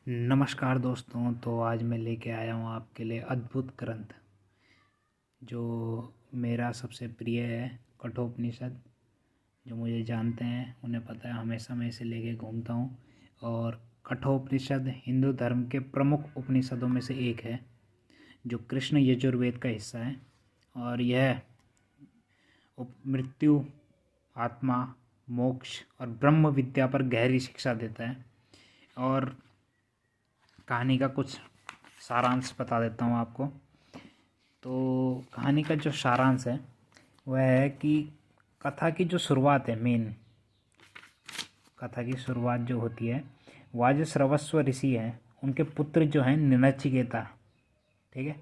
नमस्कार दोस्तों। तो आज मैं लेके आया हूँ आपके लिए अद्भुत ग्रंथ जो मेरा सबसे प्रिय है, कठोपनिषद। जो मुझे जानते हैं उन्हें पता है, हमेशा मैं इसे लेके घूमता हूँ। और कठोपनिषद हिंदू धर्म के प्रमुख उपनिषदों में से एक है जो कृष्ण यजुर्वेद का हिस्सा है। और यह मृत्यु, आत्मा, मोक्ष और ब्रह्म विद्या पर गहरी शिक्षा देता है। और कहानी का कुछ सारांश बता देता हूँ आपको। तो कहानी का जो सारांश है वह है कि कथा की जो शुरुआत है, मेन कथा की शुरुआत जो होती है, वह जो श्रवस्व ऋषि हैं उनके पुत्र जो हैं नचिकेता, ठीक है,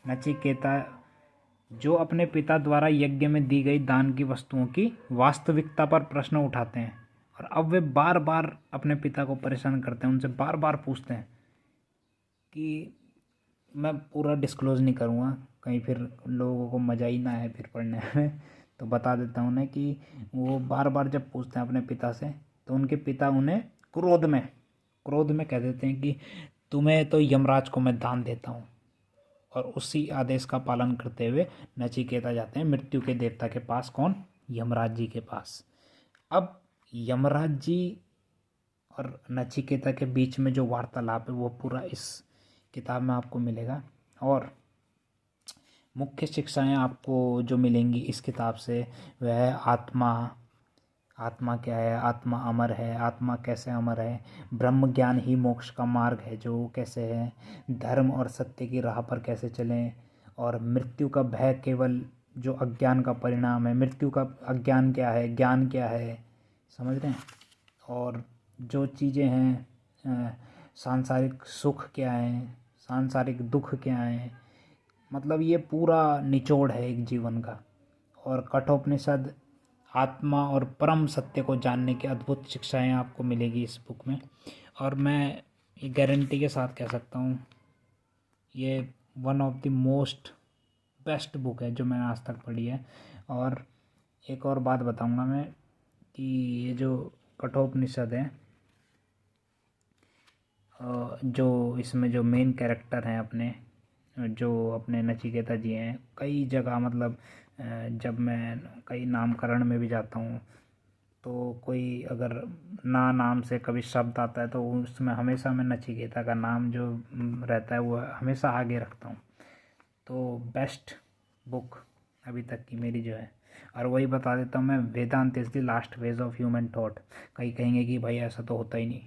नचिकेता जो अपने पिता द्वारा यज्ञ में दी गई दान की वस्तुओं की वास्तविकता पर प्रश्न उठाते हैं। और अब वे बार बार अपने पिता को परेशान करते हैं, उनसे बार बार पूछते हैं कि मैं पूरा डिस्क्लोज़ नहीं करूँगा, कहीं फिर लोगों को मज़ा ही ना आए फिर पढ़ने में। तो बता देता हूँ ना कि वो बार बार जब पूछते हैं अपने पिता से, तो उनके पिता उन्हें क्रोध में कह देते हैं कि तुम्हें तो यमराज को मैं दान देता हूँ। और उसी आदेश का पालन करते हुए नचिकेता जाते हैं मृत्यु के देवता के पास। कौन? यमराज जी के पास। अब यमराज जी और नचिकेता के बीच में जो वार्तालाप है वो पूरा इस किताब में आपको मिलेगा। और मुख्य शिक्षाएं आपको जो मिलेंगी इस किताब से वह है आत्मा क्या है, आत्मा अमर है, आत्मा कैसे अमर है, ब्रह्म ज्ञान ही मोक्ष का मार्ग है जो कैसे है, धर्म और सत्य की राह पर कैसे चलें, और मृत्यु का भय केवल जो अज्ञान का परिणाम है, मृत्यु का अज्ञान क्या है, ज्ञान क्या है, समझ रहे हैं। और जो चीज़ें हैं, सांसारिक सुख क्या है, सांसारिक दुख क्या है, मतलब ये पूरा निचोड़ है एक जीवन का। और कठोपनिषद आत्मा और परम सत्य को जानने की अद्भुत शिक्षाएं आपको मिलेगी इस बुक में। और मैं ये गारंटी के साथ कह सकता हूँ ये one of the most best book है जो मैंने आज तक पढ़ी है। और एक और बात बताऊंगा मैं कि ये जो कठोपनिषद है, जो इसमें जो मेन कैरेक्टर हैं अपने, जो अपने नचिकेता जी हैं, कई जगह मतलब जब मैं कई नामकरण में भी जाता हूँ तो कोई अगर नाम से कभी शब्द आता है तो उसमें हमेशा मैं नचिकेता का नाम जो रहता है वो हमेशा आगे रखता हूँ। तो बेस्ट बुक अभी तक की मेरी जो है। और वही बता देता हूँ मैं, Vedanta is the last phase of human thought. कहीं कहेंगे कि भाई ऐसा तो होता ही नहीं,